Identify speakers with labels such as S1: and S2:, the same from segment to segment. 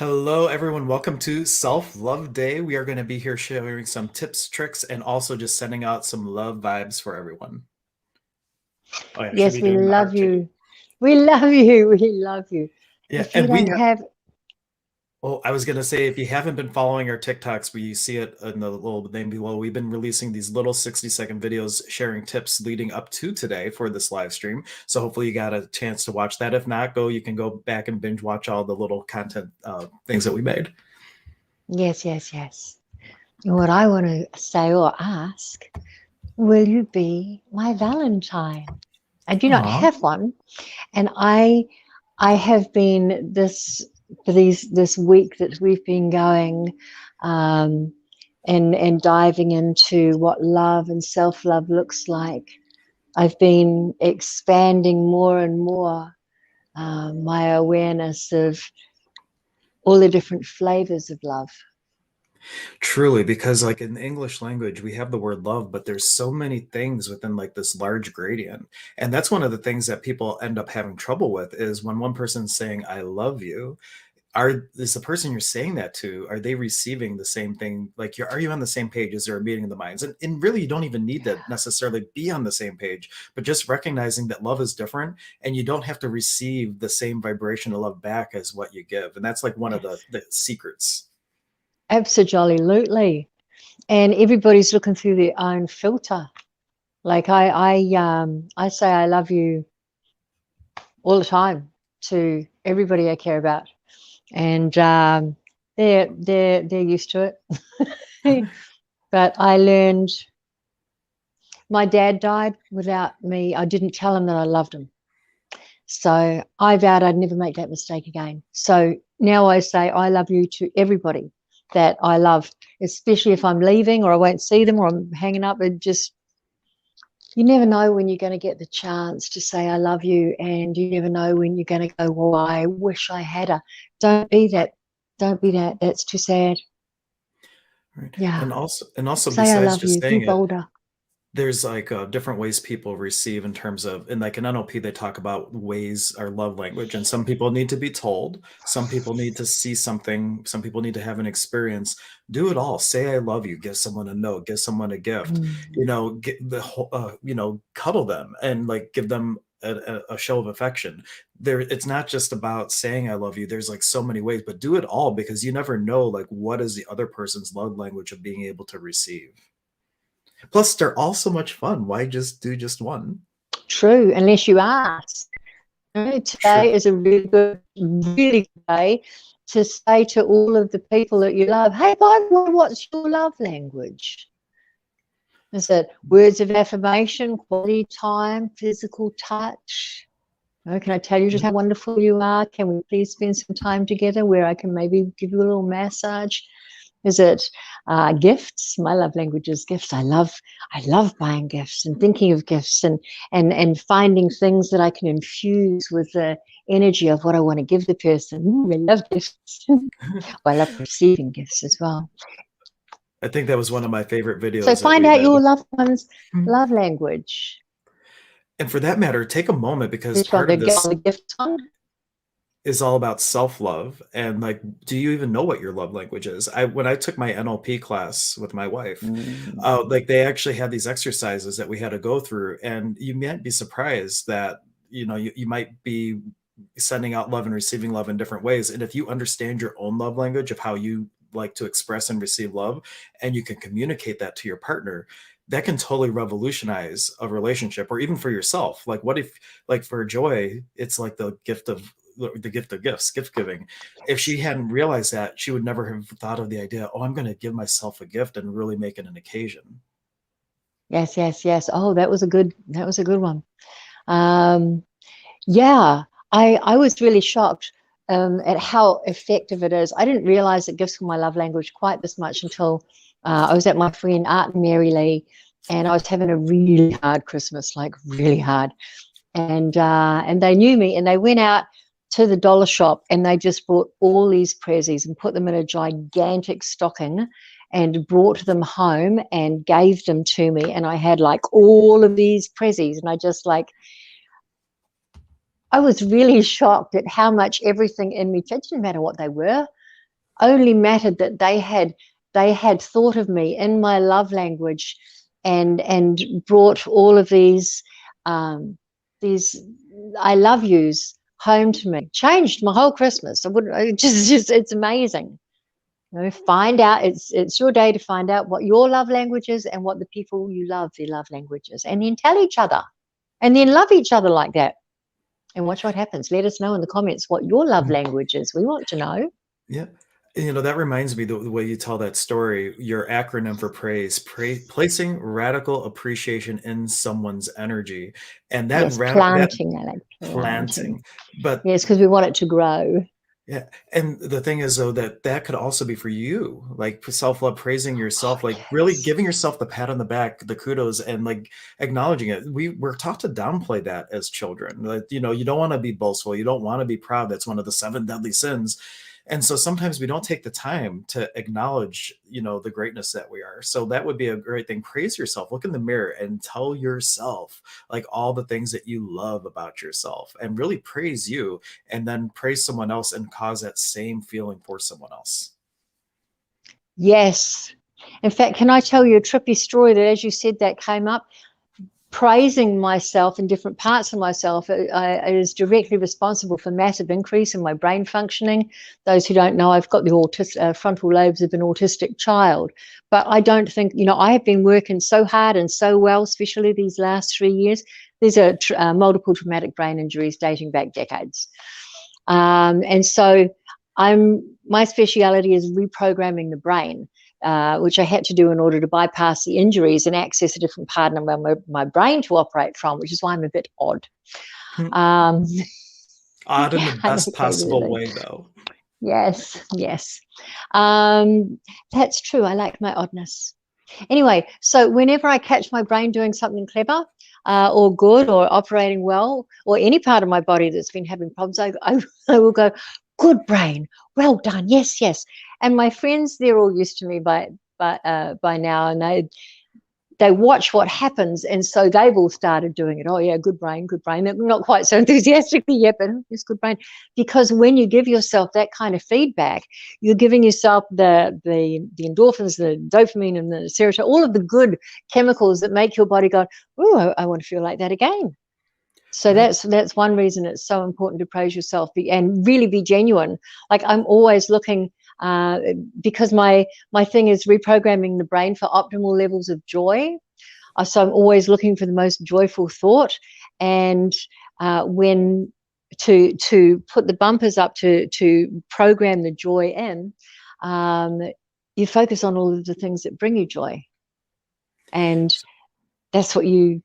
S1: Hello, everyone. Welcome to Self Love Day. We are going to be here sharing some tips, tricks, and also just sending out some love vibes for everyone. Oh, yeah, should
S2: Yes,
S1: be
S2: we
S1: doing the
S2: love
S1: heart too.
S2: you. We love you. We love you.
S1: Yeah,
S2: If you
S1: and we
S2: don't
S1: have,
S2: have,
S1: well, I was going to say, if you haven't been following our TikToks, we see it in the little name below. We've been releasing these little 60-second videos sharing tips leading up to today for this live stream. So hopefully you got a chance to watch that. If not, you can go back and binge watch all the little content things that we made.
S2: yes, yes, yes. What I want to say or ask, will you be my Valentine? I do not
S1: Aw.
S2: have one, and I have been this week that we've been going um, and diving into what love and self-love looks like. I've been expanding more and more my awareness of all the different flavors of love.
S1: Truly, because like in the English language, we have the word love, but there's so many things within like this large gradient. And that's one of the things that people end up having trouble with is when one person's saying, I love you, is the person you're saying that to, are they receiving the same thing? Like are you on the same page? Is there a meeting of the minds? And really you don't even need to necessarily be on the same page, but just recognizing that love is different and you don't have to receive the same vibration of love back as what you give. And that's like one of
S2: Yes,
S1: the secrets.
S2: absolutely. And everybody's looking through their own filter. Like I say I love you all the time to everybody I care about, and they're used to it. But I learned my dad died without me. I didn't tell him that I loved him. So I vowed I'd never make that mistake again. So now I say I love you to everybody that I love, especially if I'm leaving or I won't see them or I'm hanging up. It just, you never know when you're going to get the chance to say I love you, and you never know when you're going to go, well, I wish I had a. Don't be that. Don't be that. That's too sad.
S1: Right.
S2: Yeah.
S1: And also
S2: Say I
S1: besides
S2: love
S1: just
S2: you. Be
S1: saying it,
S2: bolder.
S1: there's like different ways people receive in terms of in like in NLP they talk about ways our love language, and some people need to be told, some people need to see something, some people need to have an experience. Do it all. Say I love you, give someone a note, give someone a gift,
S2: Mm.
S1: get the whole cuddle them and like give them a show of affection. There, it's not just about saying I love you. There's like so many ways, but do it all because you never know like what is the other person's love language of being able to receive. Plus, they're all so much fun. Why just do just one?
S2: True, unless you ask. Today
S1: True.
S2: is a really good day to say to all of the people that you love, hey, by the way, what's your love language? Is it words of affirmation, quality time, physical touch? Oh, can I tell you just how wonderful you are? Can we please spend some time together where I can maybe give you a little massage? Is it gifts? My love language is gifts. I love buying gifts and thinking of gifts and finding things that I can infuse with the energy of what I want to give the person. I love gifts. Well, I love receiving gifts as well.
S1: I think that was one of my favorite
S2: So
S1: videos that
S2: find
S1: we
S2: out your
S1: did.
S2: loved one's
S1: Mhm.
S2: love language.
S1: And for that matter, take a moment because
S2: Which one
S1: part of
S2: on
S1: this
S2: the gift one?
S1: is all about self-love and like do you even know what your love language is? I when I took my NLP class with my wife,
S2: Mm.
S1: like they actually had these exercises that we had to go through, and you might be surprised that you might be sending out love and receiving love in different ways. And if you understand your own love language of how you like to express and receive love, and you can communicate that to your partner, that can totally revolutionize a relationship or even for yourself. Like what if, like for Joy, it's like the gift of gifts, gift giving. If she
S2: Yes.
S1: hadn't realized that, she would never have thought of the idea, oh, I'm going to give myself a gift and really make it an occasion.
S2: Yes, yes, yes. Oh, that was a good one. Um, yeah, I was really shocked at how effective it is. I didn't realize that gifts were my love language quite this much until I was at my friend Art and Mary Lee, and I was having a really hard Christmas, like really hard. And they knew me, and they went out to the dollar shop, and they just bought all these prezzies and put them in a gigantic stocking and brought them home and gave them to me. And I had like all of these prezzies, and I was really shocked at how much everything in me, it didn't matter what they were. only mattered that they had thought of me in my love language, and brought all of these I love yous home to me. Changed my whole Christmas. I wouldn't. Just it's amazing. Find out. It's your day to find out what your love language is and what the people you love, their love languages, and then tell each other, and then love each other like that. And watch what happens. Let us know in the comments what your love language is. We want to know.
S1: Yeah. That reminds me, the way you tell that story, your acronym for praise, placing radical appreciation in someone's energy. And
S2: Yes,
S1: that
S2: planting. I like planting.
S1: planting. But
S2: Yes, because we want it to grow.
S1: yeah, and the thing is though that could also be for you, like self-love, praising
S2: Oh,
S1: yourself, like really
S2: yes.
S1: giving yourself the pat on the back, the kudos, and like acknowledging it. We're taught to downplay that as children. Like, you don't want to be boastful, you don't want to be proud. That's one of the seven deadly sins. And so sometimes we don't take the time to acknowledge, the greatness that we are. So that would be a great thing. Praise yourself, look in the mirror and tell yourself like all the things that you love about yourself and really praise you, and then praise someone else and cause that same feeling for someone else.
S2: Yes. In fact, can I tell you a trippy story that, as you said, that came up? Praising myself in different parts of myself is directly responsible for massive increase in my brain functioning. Those who don't know, I've got the frontal lobes of an autistic child, but I don't think, I have been working so hard and so well, especially these last 3 years. These are multiple traumatic brain injuries dating back decades. And so my speciality is reprogramming the brain, which I had to do in order to bypass the injuries and access a different part of my brain to operate from, which is why I'm a bit odd. Um,
S1: Odd in the best possible
S2: unoccasionally.
S1: way, though.
S2: Yes, yes. That's true. I like my oddness. Anyway, so whenever I catch my brain doing something clever or good or operating well, or any part of my body that's been having problems, I will go, good brain, well done, yes, yes. And my friends, they're all used to me by now, and they watch what happens, and so they've all started doing it. Oh yeah, good brain, good brain. They're not quite so enthusiastically yet, but it's good brain. Because when you give yourself that kind of feedback, you're giving yourself the endorphins, the dopamine, and the serotonin, all of the good chemicals that make your body go, oh, I want to feel like that again. So
S1: Right.
S2: that's one reason it's so important to praise yourself and really be genuine. Like I'm always looking, uh, because my thing is reprogramming the brain for optimal levels of joy. So I'm always looking for the most joyful thought, and when to put the bumpers up to program the joy in, um, you focus on all of the things that bring you joy, and that's what you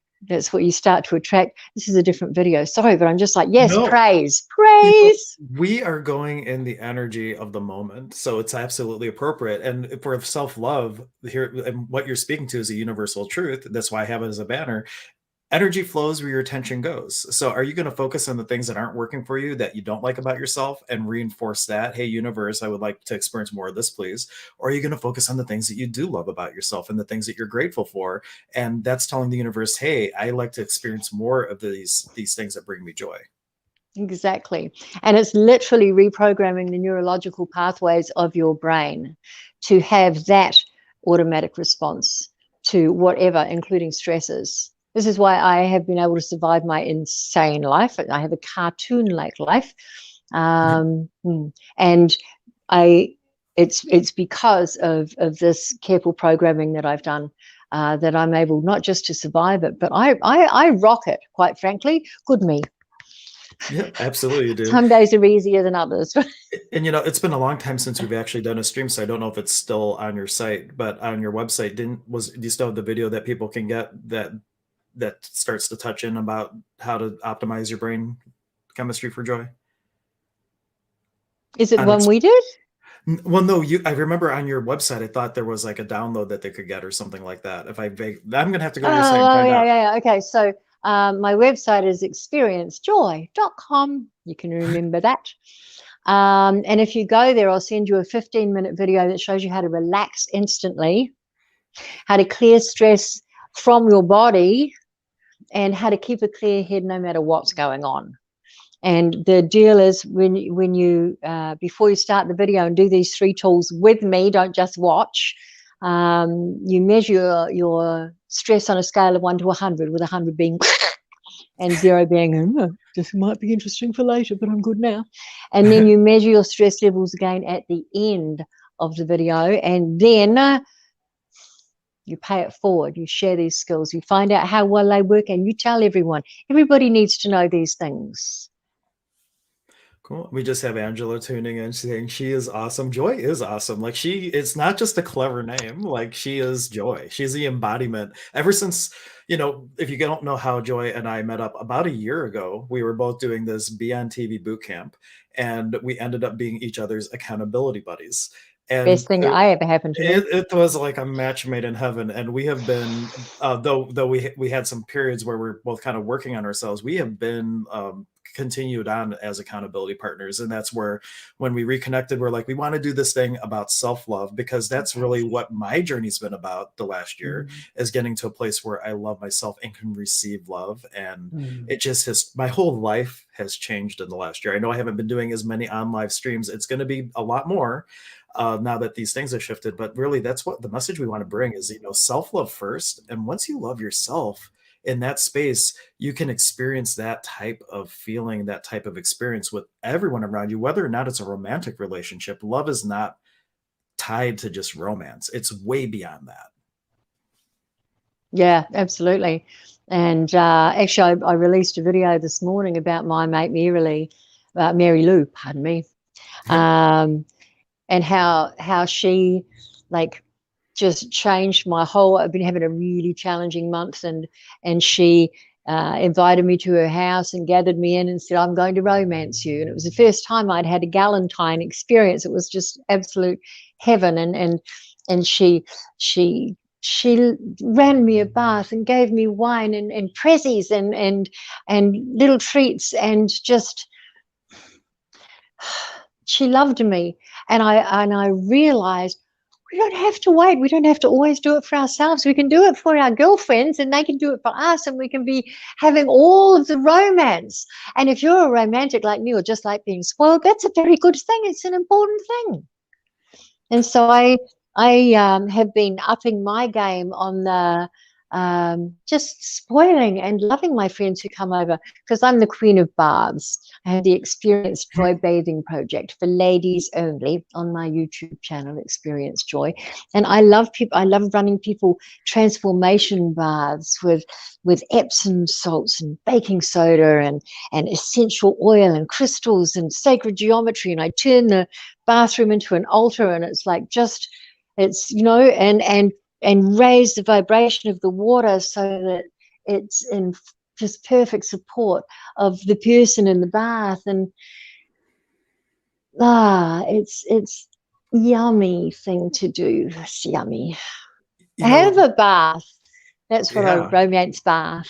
S2: start to attract. This is a different video, sorry, but I'm just like, yes,
S1: No,
S2: praise,
S1: you know,
S2: praise.
S1: we are going in the energy of the moment, so it's absolutely appropriate. And for self-love, here, and what you're speaking to is a universal truth. That's why I have it as a banner. Energy flows where your attention goes. So are you going to focus on the things that aren't working for you, that you don't like about yourself, and reinforce that, hey universe, I would like to experience more of this, please? Or are you going to focus on the things that you do love about yourself and the things that you're grateful for? And that's telling the universe, hey, I like to experience more of these things that bring me joy.
S2: Exactly. And it's literally reprogramming the neurological pathways of your brain to have that automatic response to whatever, including stresses. This is why I have been able to survive my insane life. I have a cartoon-like life. And I it's because of this careful programming that I've done, that I'm able not just to survive it, but I rock it, quite frankly. Good me.
S1: Yeah, absolutely you do.
S2: Some days are easier than others.
S1: And it's been a long time since we've actually done a stream, so I don't know if it's still on your site, but on your website, do you still have the video that people can get that starts to touch in about how to optimize your brain chemistry for joy?
S2: Is it
S1: On
S2: one
S1: ex-
S2: we did?
S1: well, no, I remember on your website, I thought there was like a download that they could get or something like that. I'm gonna have to go to your site and
S2: Oh,
S1: find
S2: yeah,
S1: out.
S2: yeah, yeah. Okay, so my website is experiencejoy.com. You can remember that. And if you go there, I'll send you a 15-minute video that shows you how to relax instantly, how to clear stress from your body, and how to keep a clear head no matter what's going on. And the deal is when you before you start the video and do these 3 tools with me, don't just watch. You measure your stress on a scale of 1 to 100, with 100 being and 0 being, oh, this might be interesting for later, but I'm good now. And then you measure your stress levels again at the end of the video, and then you pay it forward. You share these skills. You find out how well they work, and you tell everyone. Everybody needs to know these things.
S1: Cool. We just have Angela tuning in saying she is awesome. Joy is awesome. Like it's not just a clever name. Like she is Joy. She's the embodiment. Ever since, if you don't know how Joy and I met up about a year ago, we were both doing this Be on TV boot camp, and we ended up being each other's accountability buddies.
S2: Best
S1: And
S2: thing I ever happened to me.
S1: it was like a match made in heaven, and we have been, though we had some periods where we're both kind of working on ourselves. We have been continued on as accountability partners, and that's where when we reconnected, we're like, we want to do this thing about self-love, because that's really what my journey's been about the last year, is getting to a place where I love myself and can receive love. And it just has, my whole life has changed in the last year. I know I haven't been doing as many on live streams. It's going to be a lot more now that these things have shifted, but really that's what the message we want to bring is, self-love first. And once you love yourself in that space, you can experience that type of feeling, that type of experience with everyone around you, whether or not it's a romantic relationship. Love is not tied to just romance. It's way beyond that.
S2: Yeah, absolutely. And actually, I released a video this morning about my mate Mary Lou, pardon me, and how she like just changed my whole. I've been having a really challenging month, and she invited me to her house and gathered me in and said, I'm going to romance you. And it was the first time I'd had a Valentine experience. It was just absolute heaven. And she ran me a bath and gave me wine and prezzies and little treats, and just she loved me. And I realized we don't have to wait. We don't have to always do it for ourselves. We can do it for our girlfriends, and they can do it for us, and we can be having all of the romance. And if you're a romantic like me, or just like being spoiled, that's a very good thing. It's an important thing. And so I have been upping my game on the just spoiling and loving my friends who come over, because I'm the queen of baths. I have the Experience Joy Bathing Project for ladies only on my YouTube channel, Experience Joy. And I love people. I love running people transformation baths with Epsom salts and baking soda and essential oil and crystals and sacred geometry. And I turn the bathroom into an altar, and it's like it's and raise the vibration of the water so that it's in just perfect support of the person in the bath. And it's yummy thing to do. It's yummy. Have a bath. That's what a
S1: Yeah.
S2: romance bath.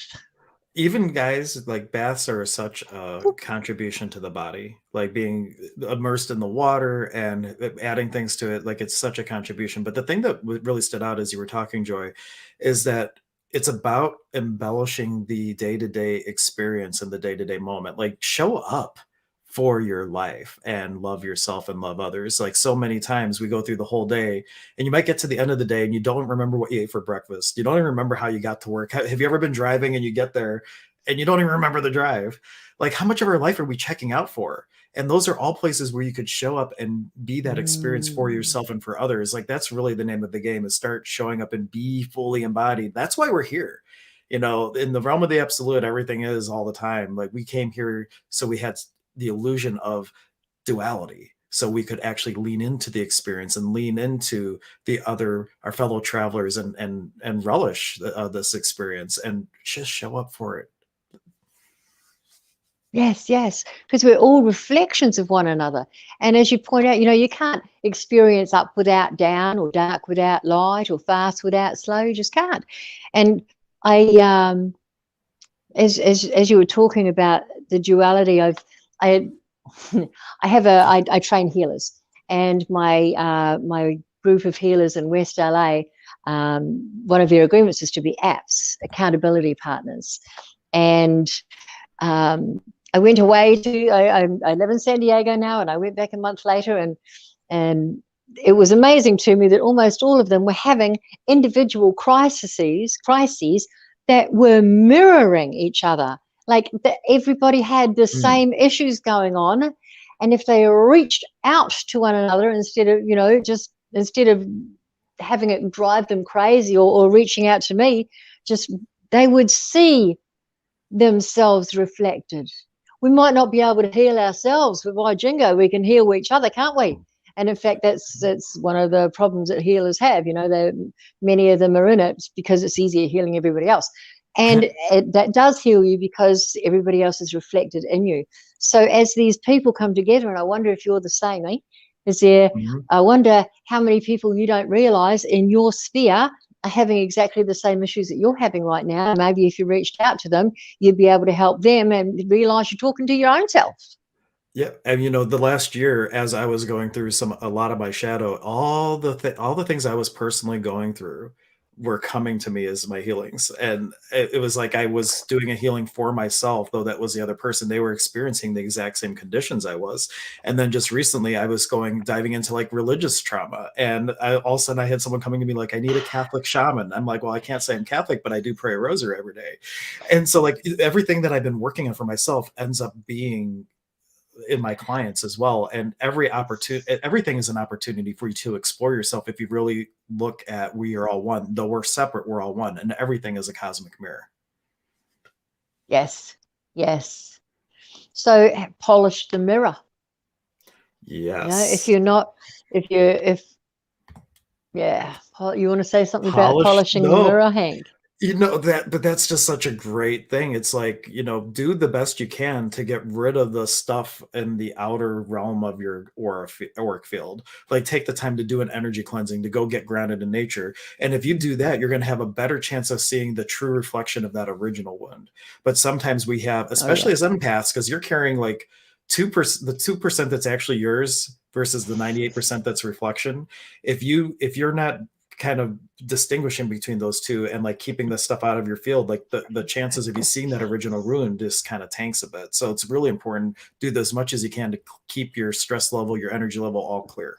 S1: Even guys, like baths are such a contribution to the body, like being immersed in the water and adding things to it. Like it's such a contribution. But the thing that really stood out as you were talking, Joy, is that it's about embellishing the day-to-day experience and the day-to-day moment. Like show up for your life and love yourself and love others. Like so many times we go through the whole day, and you might get to the end of the day and you don't remember what you ate for breakfast. You don't even remember how you got to work. Have you ever been driving and you get there and you don't even remember the drive? Like how much of our life are we checking out for? And those are all places where you could show up and be that experience for yourself and for others. Like that's really the name of the game, is start showing up and be fully embodied. That's why we're here. In the realm of the absolute, everything is all the time. Like we came here, so we had the illusion of duality, so we could actually lean into the experience and lean into our fellow travelers, and relish this experience and just show up for it.
S2: Yes, because we're all reflections of one another. And as you point out, you can't experience up without down, or dark without light, or fast without slow. You just can't. And I, as you were talking about the duality, I train healers, and my group of healers in West LA, one of their agreements is to be apps, accountability partners. And I went away to I live in San Diego now, and I went back a month later, and it was amazing to me that almost all of them were having individual crises that were mirroring each other. Like that everybody had the
S1: Mm.
S2: same issues going on, and if they reached out to one another instead of, just instead of having it drive them crazy, or reaching out to me, just they would see themselves reflected. We might not be able to heal ourselves, but by jingo, we can heal each other, can't we? And in fact, that's one of the problems that healers have. Many of them are in it because it's easier healing everybody else, and that does heal you because everybody else is reflected in you. So as these people come together, and I wonder if you're the same, eh? Is there?
S1: Mhm.
S2: I wonder how many people you don't realize in your sphere are having exactly the same issues that you're having right now. Maybe if you reached out to them, you'd be able to help them and realize you're talking to your own self.
S1: Yeah, and the last year, as I was going through a lot of my shadow, all the things I was personally going through were coming to me as my healings, and it was like I was doing a healing for myself, though that was the other person. They were experiencing the exact same conditions I was, and then just recently, I was diving into like religious trauma, and all of a sudden, I had someone coming to me like, "I need a Catholic shaman." I'm like, "Well, I can't say I'm Catholic, but I do pray a rosary every day," and so like everything that I've been working on for myself ends up being in my clients as well. And everything is an opportunity for you to explore yourself. If you really look at, we are all one, though we're separate, we're all one, and everything is a cosmic mirror.
S2: Yes, yes. So polish the mirror. If
S1: Yes.
S2: you're not, if yeah, you want to say something about
S1: Polish,
S2: polishing the
S1: no.
S2: mirror, Hank?
S1: But that's just such a great thing. It's like, do the best you can to get rid of the stuff in the outer realm of your auric field. Like, take the time to do an energy cleansing, to go get grounded in nature. And if you do that, you're going to have a better chance of seeing the true reflection of that original wound. But sometimes we have,
S2: Oh yeah.
S1: especially as empaths, because you're carrying like 2%, the 2% that's actually yours versus the 98% that's reflection. If you're not kind of distinguishing between those two and like keeping the stuff out of your field, like the chances of you seeing that original ruin just kind of tanks a bit. So it's really important, do as much as you can to keep your stress level, your energy level all clear.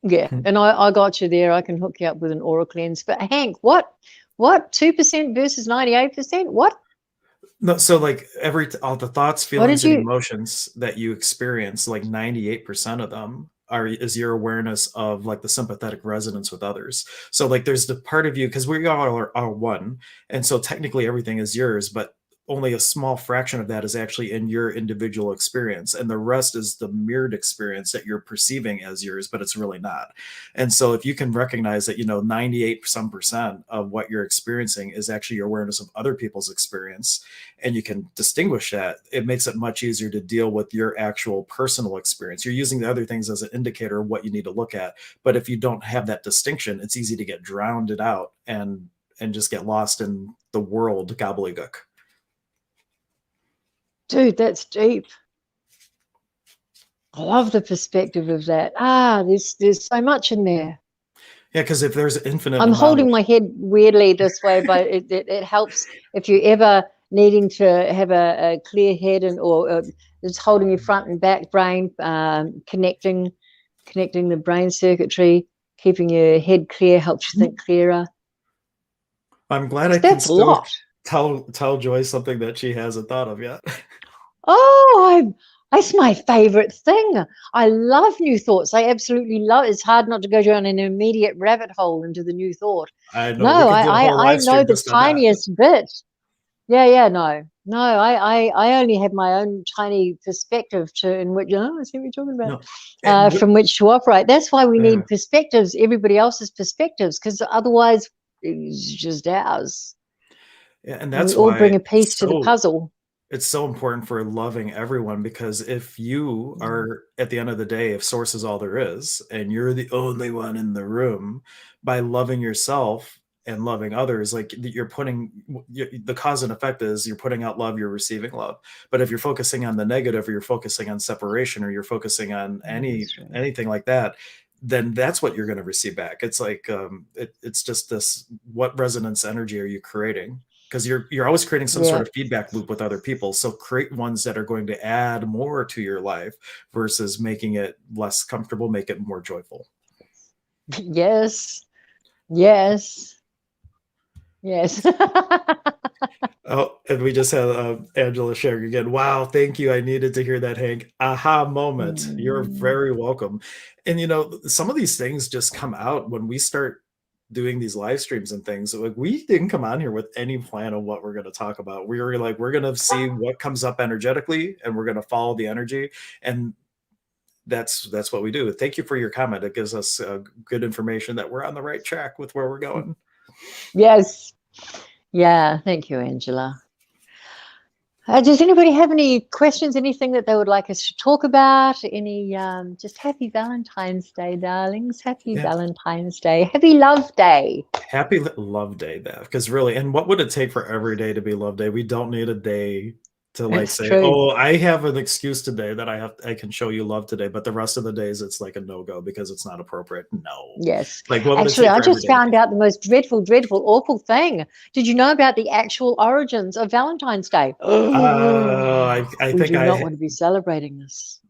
S2: Yeah, and I got you there. I can hook you up with an aura cleanse. But Hank, what 2% versus 98%? What?
S1: No, so like all the thoughts,
S2: What did
S1: feelings, and
S2: you?
S1: emotions that you experience, like 98% of them is your awareness of like the sympathetic resonance with others. So like there's the part of you, because we all are one, and so technically everything is yours, but only a small fraction of that is actually in your individual experience, and the rest is the mirrored experience that you're perceiving as yours, but it's really not. And so if you can recognize that 98 some percent of what you're experiencing is actually your awareness of other people's experience, and you can distinguish that, it makes it much easier to deal with your actual personal experience. You're using the other things as an indicator of what you need to look at. But if you don't have that distinction, it's easy to get drowned it out and just get lost in the world gobbledygook.
S2: Dude, that's deep. I love the perspective of that. There's so much in there.
S1: Yeah, because if there's an infinite
S2: I'm
S1: amount
S2: holding
S1: of
S2: my head weirdly this way, but it helps if you're ever needing to have a clear head, or it's holding your front and back brain, connecting the brain circuitry, keeping your head clear helps you think clearer.
S1: I'm glad I
S2: So
S1: can
S2: that's a
S1: still
S2: lot.
S1: tell Joy something that she hasn't thought of yet.
S2: Oh, that's my favorite thing. I love new thoughts. I absolutely love it. It's hard not to go down an immediate rabbit hole into the new thought.
S1: I know we
S2: No,
S1: could do a whole
S2: I
S1: live
S2: know
S1: stream
S2: the
S1: just on that.
S2: tiniest bit. Yeah, no, no. I only have my own tiny perspective in which, I see what you're talking about,
S1: No, and
S2: from which to operate. That's why we
S1: yeah,
S2: need perspectives, everybody else's perspectives, because otherwise it's just ours.
S1: yeah, and
S2: And we
S1: that's
S2: all
S1: why
S2: bring a piece to the puzzle.
S1: it's so important for loving everyone, because if you
S2: Mm,
S1: are, at the end of the day, if source is all there is and you're the only one in the room, by loving yourself and loving others, like you're putting the cause and effect is you're putting out love, you're receiving love. But if you're focusing on the negative, or you're focusing on separation, or you're focusing on
S2: that's right.
S1: anything like that, then that's what you're going to receive back. It's like it's just this, what resonance energy are you creating? because you're always creating some sort
S2: Yeah.
S1: of feedback loop with other people. So create ones that are going to add more to your life versus making it less comfortable, make it more joyful.
S2: Yes. Yes. Yes.
S1: Oh, and we just had Angela sharing again. Wow, thank you. I needed to hear that, Hank. Aha moment. You're
S2: Mm.
S1: very welcome. And you know, some of these things just come out when we start doing these live streams and things. Like we didn't come on here with any plan of what we're going to talk about. We were like, we're going to see what comes up energetically, and we're going to follow the energy. And that's what we do. Thank you for your comment. It gives us good information that we're on the right track with where we're going.
S2: Yes. Yeah. Thank you, Angela. Does anybody have any questions, anything that they would like us to talk about? Any, just happy Valentine's Day, darlings. Happy
S1: Yeah.
S2: Valentine's Day. Happy Love Day.
S1: Happy Love Day, Beth. Because really, and what would it take for every day to be Love Day? We don't need a day to like
S2: It's
S1: say,
S2: true.
S1: "Oh, I have an excuse today that I can show you love today," but the rest of the days it's like a no go because it's not appropriate. No,
S2: Yes.
S1: like what would it
S2: Actually,
S1: take
S2: I
S1: for every
S2: just
S1: day to
S2: found
S1: be?
S2: out the most dreadful, dreadful, awful thing. Did you know about the actual origins of Valentine's Day?
S1: I
S2: We
S1: think
S2: do not
S1: I
S2: want to be celebrating this.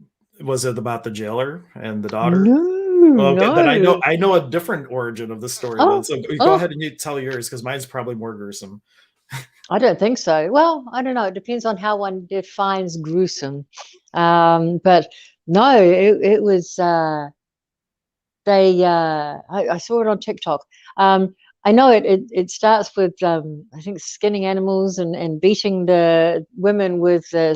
S1: was it about the jailer and the daughter.
S2: No,
S1: Okay, then
S2: no.
S1: I know a different origin of the story. Then,
S2: Oh,
S1: so go
S2: oh,
S1: ahead and you tell yours because mine's probably more gruesome.
S2: I don't think so. Well, I don't know. It depends on how one defines gruesome. But no, it was I saw it on TikTok. I know it starts with I think skinning animals and beating the women with the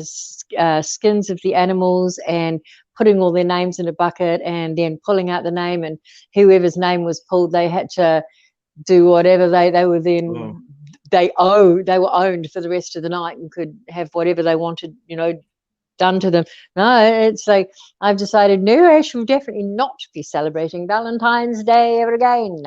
S2: skins of the animals and putting all their names in a bucket and then pulling out the name, and whoever's name was pulled, they had to do whatever they were
S1: Oh.
S2: then they were owned for the rest of the night and could have whatever they wanted, done to them. No, it's like I've decided, no, I shall definitely not be celebrating Valentine's Day ever again.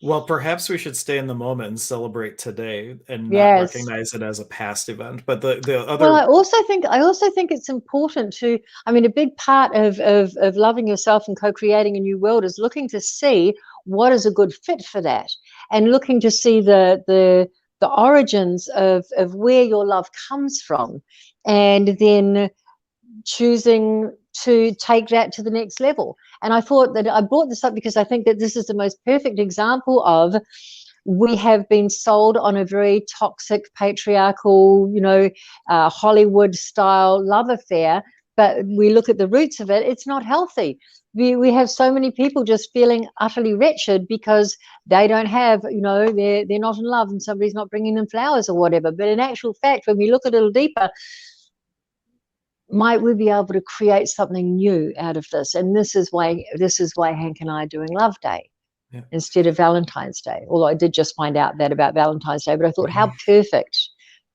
S1: Well, perhaps we should stay in the moment and celebrate today and not
S2: Yes.
S1: recognize it as a past event. But the
S2: Well,
S1: other,
S2: I also think it's important to, I mean, a big part of loving yourself and co-creating a new world is looking to see what is a good fit for that, and looking to see the origins of where your love comes from, and then choosing to take that to the next level. And I thought that I brought this up because I think that this is the most perfect example of, we have been sold on a very toxic, patriarchal, Hollywood style love affair. But we look at the roots of it, it's not healthy. We have so many people just feeling utterly wretched because they don't have, they're not in love and somebody's not bringing them flowers or whatever. But in actual fact, when we look a little deeper, might we be able to create something new out of this? And this is why Hank and I are doing Love Day
S1: yeah.
S2: instead of Valentine's Day. Although I did just find out that about Valentine's Day, but I thought how perfect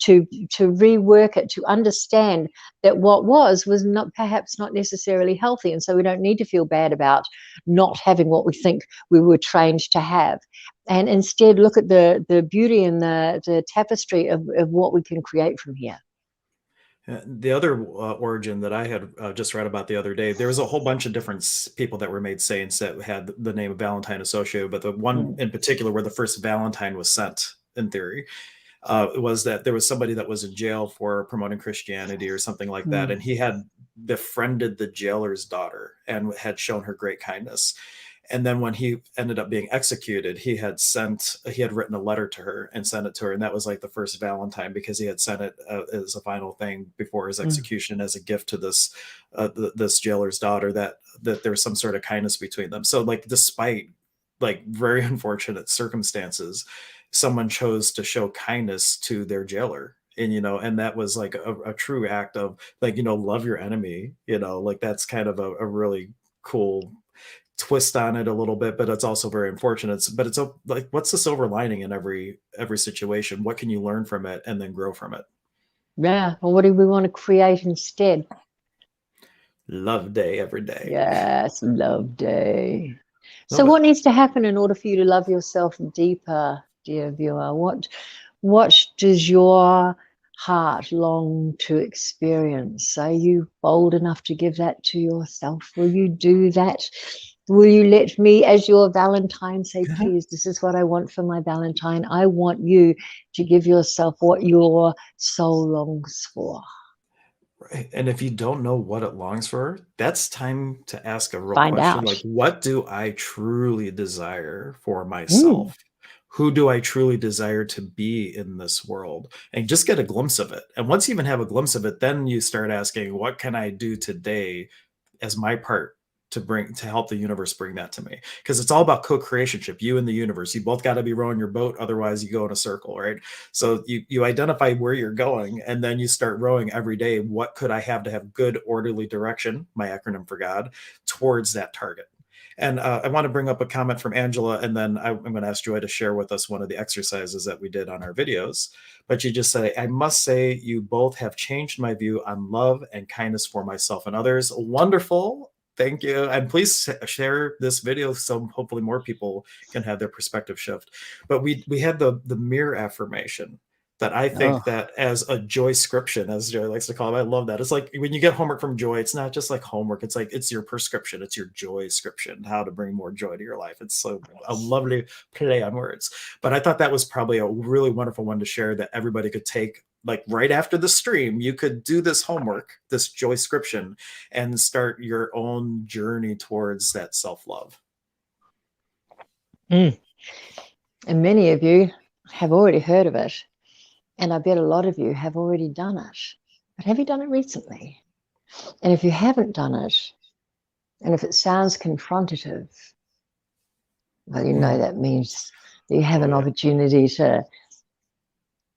S2: to rework it, to understand that what was not, perhaps not necessarily healthy, and so we don't need to feel bad about not having what we think we were trained to have, and instead look at the beauty and the tapestry of what we can create from here.
S1: The other origin that I had just read about the other day, there was a whole bunch of different people that were made saints that had the name of Valentine associated, but the one
S2: Mm.
S1: in particular where the first Valentine was sent, in theory, was that there was somebody that was in jail for promoting Christianity or something like that,
S2: Mm.
S1: and he had befriended the jailer's daughter and had shown her great kindness. And then when he ended up being executed, he had written a letter to her and sent it to her, and that was like the first Valentine because he had sent it as a final thing before his
S2: Mm.
S1: execution as a gift to this jailer's daughter, that there was some sort of kindness between them. So like despite like very unfortunate circumstances, someone chose to show kindness to their jailer. And and that was like a true act of like, love your enemy. Like that's kind of a really cool twist on it a little bit, but it's also very unfortunate. But it's like, what's the silver lining in every situation? What can you learn from it and then grow from it?
S2: Yeah. Well, what do we want to create instead?
S1: Love day every day.
S2: Yes, Love Day. So
S1: Love it.
S2: what needs to happen in order for you to love yourself deeper, dear viewer? What does your heart long to experience? Are you bold enough to give that to yourself? Will you do that Will you let me, as your Valentine, say, please, this is what I want for my Valentine. I want you to give yourself what your soul longs for.
S1: Right. And if you don't know what it longs for, that's time to ask a real
S2: Find
S1: question
S2: out.
S1: like, what do I truly desire for
S2: Mm.
S1: myself? Who do I truly desire to be in this world? And just get a glimpse of it. And once you even have a glimpse of it, then you start asking, what can I do today as my part to help the universe bring that to me, because it's all about co-creationship, you and the universe. You both got to be rowing your boat, otherwise you go in a circle, right? So you identify where you're going, and then you start rowing every day. What could I have to have good orderly direction, my acronym for God, towards that target? And I want to bring up a comment from Angela, and then I'm going to ask Joy to share with us one of the exercises that we did on our videos. But you just say, I must say, you both have changed my view on love and kindness for myself and others. Wonderful. Thank you. And please share this video so hopefully more people can have their perspective shift. But we had the mirror affirmation that I think
S2: Oh,
S1: that as a joy scription, as Joy likes to call it, I love that. It's like when you get homework from Joy, it's not just like homework. It's like it's your prescription. It's your joy scription, how to bring more joy to your life. It's so a
S2: yes.
S1: lovely play on words. But I thought that was probably a really wonderful one to share that everybody could take. Like right after the stream, you could do this homework, this joy scription, and start your own journey towards that self-love.
S2: Mm. And many of you have already heard of it. And I bet a lot of you have already done it. But have you done it recently? And if you haven't done it, and if it sounds confrontative, well, you know that means that you have
S1: Oh
S2: an
S1: yeah.
S2: opportunity to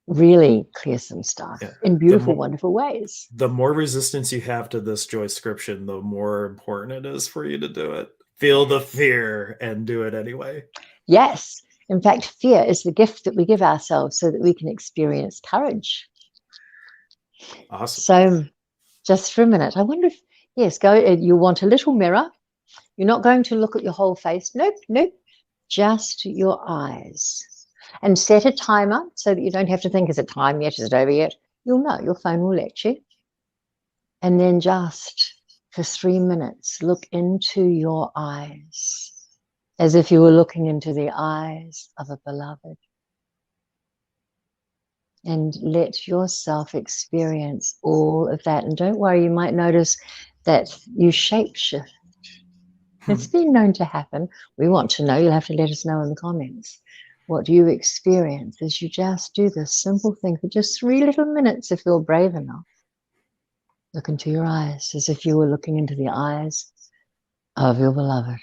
S2: really clear some stuff
S1: Yeah.
S2: in
S1: The
S2: beautiful,
S1: more
S2: wonderful ways.
S1: the more resistance you have to this joy scription, the more important it is for you to do it. Feel the
S2: Yes.
S1: fear and do it anyway.
S2: Yes. In fact, fear is the gift that we give ourselves so that we can experience courage.
S1: Awesome.
S2: So, just for a minute, I wonder if, yes, go, you want a little mirror. You're not going to look at your whole face. Nope, nope. Just your eyes. And set a timer so that you don't have to think, is it time yet? Is it over yet? You'll know, your phone will let you. And then just for 3 minutes, look into your eyes as if you were looking into the eyes of a beloved. And let yourself experience all of that. And don't worry, you might notice that you shapeshift. It's been known to happen. We want to know. You'll have to let us know in the comments. What do you experience as you just do this simple thing for just 3 little minutes if you're brave enough? Look into your eyes as if you were looking into the eyes of your beloved.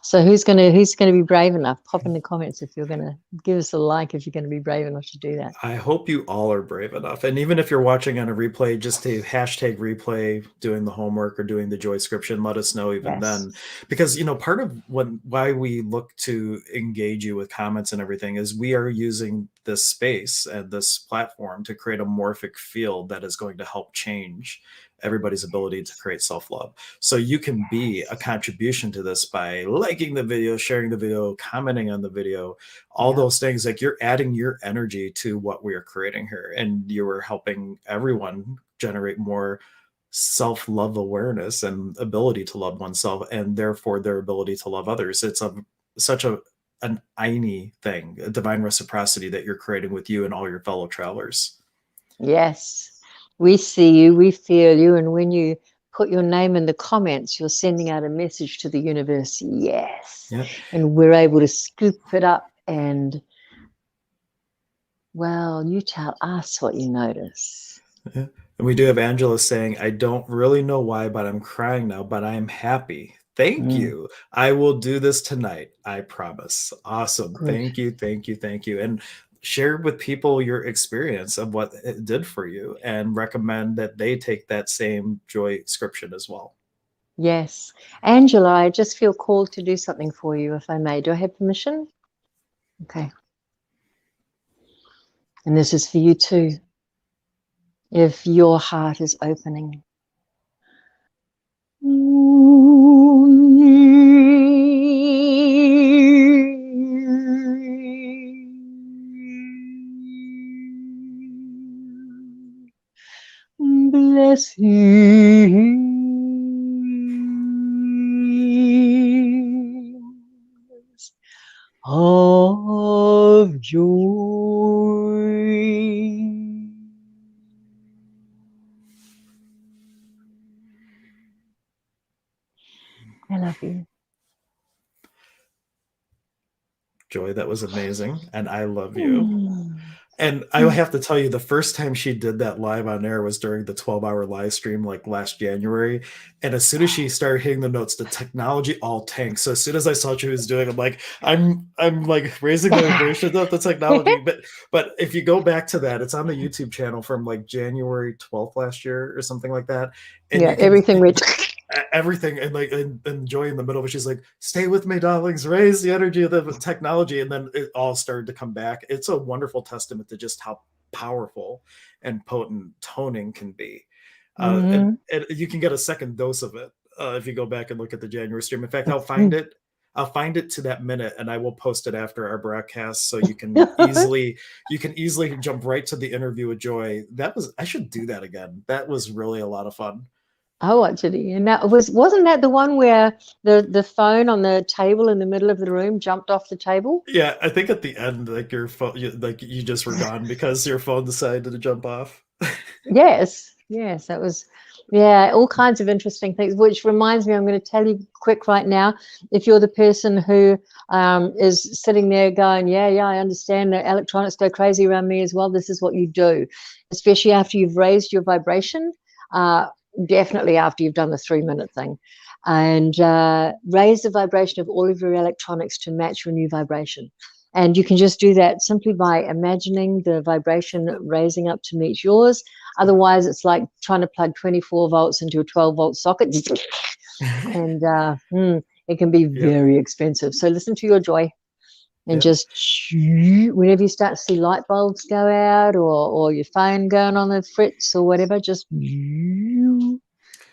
S2: So who's gonna be brave enough? Pop in the comments if you're gonna give us a like if you're gonna be brave enough to do that.
S1: I hope you all are brave enough. And even if you're watching on a replay, just to hashtag replay, doing the homework or doing the joy scription, let us know even
S2: Yes.
S1: then. Because, part of why we look to engage you with comments and everything is we are using this space and this platform to create a morphic field that is going to help change everybody's ability to create self-love. So you can be a contribution to this by liking the video, sharing the video, commenting on the video, all
S2: Yeah.
S1: those things. Like you're adding your energy to what we are creating here, and you are helping everyone generate more self-love awareness and ability to love oneself, and therefore their ability to love others. It's such an iny thing, a divine reciprocity that you're creating with you and all your fellow travelers.
S2: Yes. We see you, we feel you, and when you put your name in the comments, you're sending out a message to the universe. Yes.
S1: Yeah.
S2: And we're able to scoop it up and, well, you tell us what you notice.
S1: Yeah. And we do have Angela saying, I don't really know why, but I'm crying now, but I'm happy. Thank
S2: Mm,
S1: you. I will do this tonight. I promise. Awesome.
S2: good.
S1: Thank you. Thank you. Thank you. And share with people your experience of what it did for you and recommend that they take that same joy scription as well.
S2: Yes. Angela, I just feel called to do something for you, if I may. Do I have permission? Okay. And this is for you too. If your heart is opening. Bless you. of joy. I love you.
S1: Joy, that was amazing. And I love you.
S2: Mm.
S1: And I have to tell you, the first time she did that live on air was during the 12-hour live stream, like last January. And as soon as she started hitting the notes, the technology all tanked. So as soon as I saw what she was doing, I'm like raising the vibrations of the technology. But if you go back to that, it's on the YouTube channel from like January 12th last year or something like that. And
S2: Yeah,
S1: you can
S2: everything went.
S1: everything and Joy in the middle, but she's like, stay with me, darlings, raise the energy of the technology. And then it all started to come back. It's a wonderful testament to just how powerful and potent toning can be.
S2: Mhm.
S1: And you can get a second dose of it if you go back and look at the January stream. In fact, I'll find it to that minute and I will post it after our broadcast so you can easily jump right to the interview with Joy. I should do that again. That was really a lot of fun.
S2: Oh, actually, and that wasn't that the one where the phone on the table in the middle of the room jumped off the table?
S1: Yeah, I think at the end, like your phone, like you just were gone because your phone decided to jump off.
S2: Yes, yes, that was, yeah, all kinds of interesting things, which reminds me, I'm going to tell you quick right now. If you're the person who is sitting there going, yeah, yeah, I understand that electronics go crazy around me as well, this is what you do, especially after you've raised your vibration, uh, definitely after you've done the 3 minute thing. And raise the vibration of all of your electronics to match your new vibration. And you can just do that simply by imagining the vibration raising up to meet yours. Otherwise, it's like trying to plug 24 volts into a 12-volt socket, and it can be
S1: Yep,
S2: very expensive. So listen to your joy and
S1: yep.
S2: just whenever you start to see light bulbs go out or your phone going on the fritz or whatever, just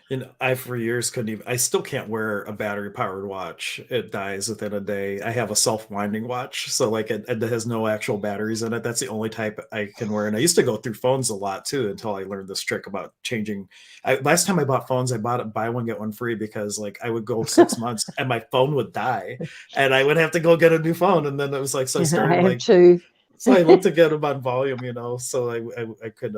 S1: And I for years couldn't even. I still can't wear a battery powered watch. It dies within a day. I have a self winding watch, so like it has no actual batteries in it. That's the only type I can wear. And I used to go through phones a lot too until I learned this trick about changing. Last time I bought phones, I bought it buy one get one free because like I would go 6 months and my phone would die, and I would have to go get a new phone. And then it was like so I
S2: I
S1: started
S2: have
S1: like
S2: to.
S1: so I looked to get them on volume, so I could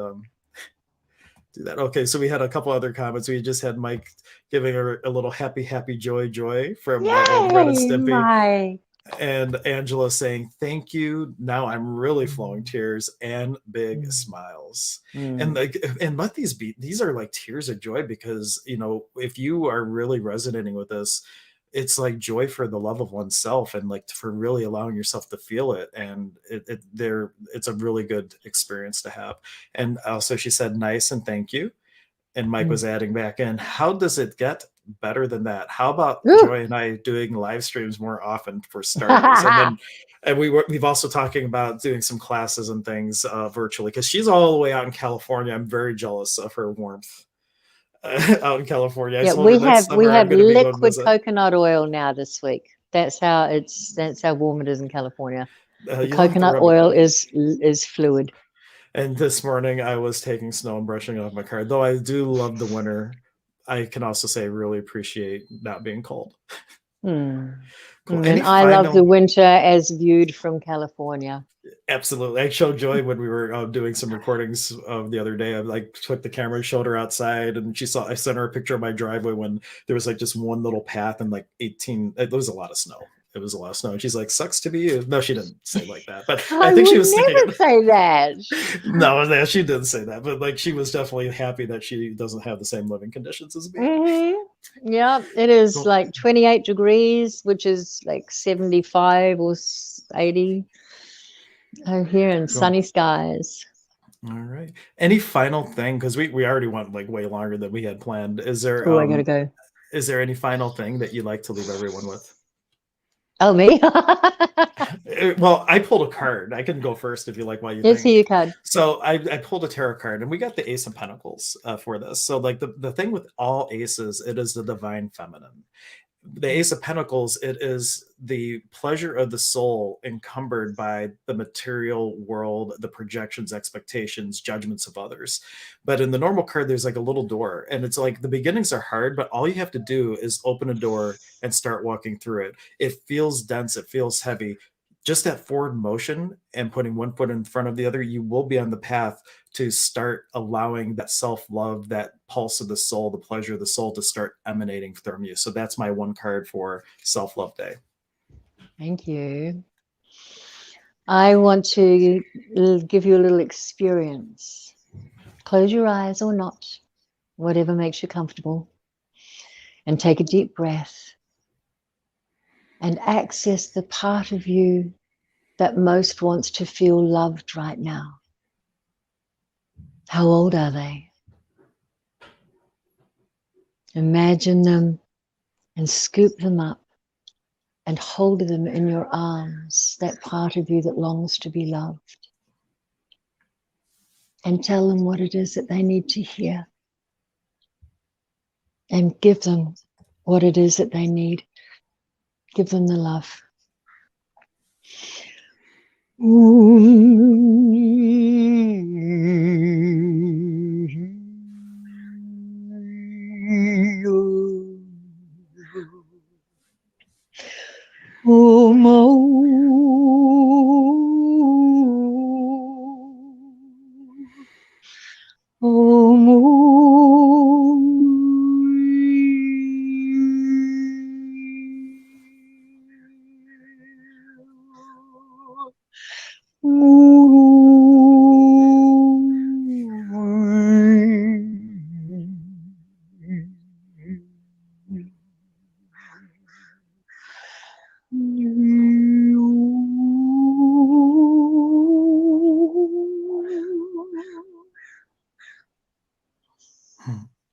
S1: do that. Okay, so we had a couple other comments. We just had Mike giving her a little happy, happy, joy from our old Red and
S2: Yay,
S1: Stimpy,
S2: my.
S1: and Angela saying thank you. Now I'm really flowing tears and big smiles. And
S2: Mm.
S1: like and let these be these are like tears of joy because if you are really resonating with this, it's like joy for the love of oneself and like for really allowing yourself to feel it. And it's a really good experience to have. And also she said nice and thank you. And Mike
S2: Mm.
S1: was adding back in, how does it get better than that? How about
S2: Ooh.
S1: Joy and I doing live streams more often for starters? And we've also talking about doing some classes and things virtually because she's all the way out in California. I'm very jealous of her warmth out in California. I
S2: Yeah,
S1: told her
S2: we
S1: next
S2: have we
S1: summer I'm
S2: have
S1: going to be going to
S2: liquid
S1: visit.
S2: coconut oil now this week. That's how warm it is in California. The
S1: You'll have to
S2: coconut
S1: rub it
S2: oil
S1: in.
S2: is fluid.
S1: And this morning I was taking snow and brushing off my car. Though I do love the winter, I can also say I really appreciate not being cold.
S2: Hmm.
S1: Cool.
S2: And
S1: Any
S2: I love the
S1: final
S2: winter as viewed from California.
S1: Absolutely. I showed Joy when we were doing some recordings of the other day. I like took the camera, showed her outside, and she saw. I sent her a picture of my driveway when there was like just one little path and like 18. It was a lot of snow. It was a lot of snow, and she's like, "Sucks to be you." No, she didn't say like that, but I
S2: I
S1: think she
S2: would
S1: was thinking
S2: never
S1: it.
S2: say that.
S1: No, she didn't say that, but like she was definitely happy that she doesn't have the same living conditions as me.
S2: Hmm. Yeah, it is
S1: Cool.
S2: like 28 degrees, which is like 75 or 80 here in
S1: Cool.
S2: sunny skies.
S1: All right. Any final thing? Because we already went like way longer than we had planned.
S2: Oh, I gotta go.
S1: Is there any final thing that you'd like to leave everyone with?
S2: Oh, me?
S1: Well, I pulled a card. I can go first if you like while you
S2: Yes, you
S1: think.
S2: can.
S1: So I pulled a tarot card and we got the Ace of Pentacles for this. So like the thing with all aces, it is the divine feminine. The Ace of Pentacles, it is the pleasure of the soul encumbered by the material world, the projections, expectations, judgments of others. But in the normal card, there's like a little door, and it's like the beginnings are hard, but all you have to do is open a door and start walking through it. It feels dense, it feels heavy. just that forward motion and putting one foot in front of the other, you will be on the path to start allowing that self-love, that pulse of the soul, the pleasure of the soul to start emanating from you. So that's my one card for self-love day.
S2: Thank you. I want to give you a little experience. Close your eyes or not, whatever makes you comfortable, and take a deep breath and access the part of you that most wants to feel loved right now. How old are they? Imagine them and scoop them up and hold them in your arms, that part of you that longs to be loved. And tell them what it is that they need to hear. And give them what it is that they need. Give them the love.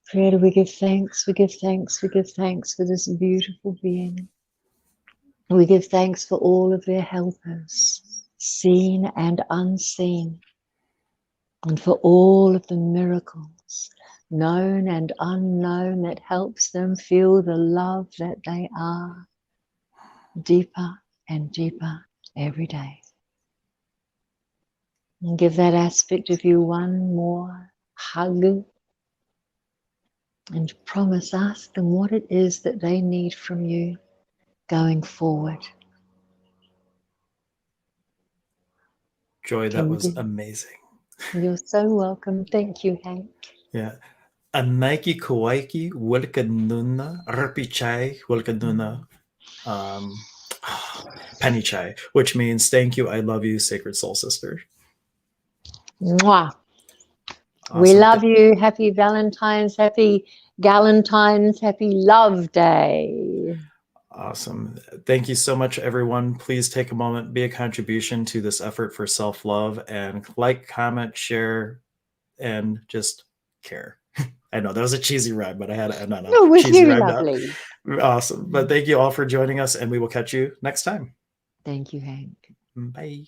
S2: Creator, we give thanks, we give thanks, we give thanks for this beautiful being. We give thanks for all of their helpers, seen and unseen, and for all of the miracles, known and unknown, that helps them feel the love that they are deeper and deeper every day. And give that aspect of you one more hug and promise, ask them what it is that they need from you going forward.
S1: Joy, that was amazing.
S2: You're so welcome. Thank you, Hank.
S1: Yeah. Anaiki kawaiki wilkanuna rapichai wilkanuna penny chai, which means thank you, I love you, sacred soul sister.
S2: Mwah.
S1: Awesome.
S2: We love you. Happy Valentines, happy Galentines, happy Love Day.
S1: Awesome. Thank you so much, everyone. Please take a moment, be a contribution to this effort for self-love, and like, comment, share, and just care. I know that was a cheesy rhyme, but I had to end on a
S2: Oh, it was
S1: cheesy
S2: very
S1: rhyme.
S2: lovely.
S1: Awesome. But thank you all for joining us, and we will catch you next time.
S2: Thank you, Hank.
S1: Bye.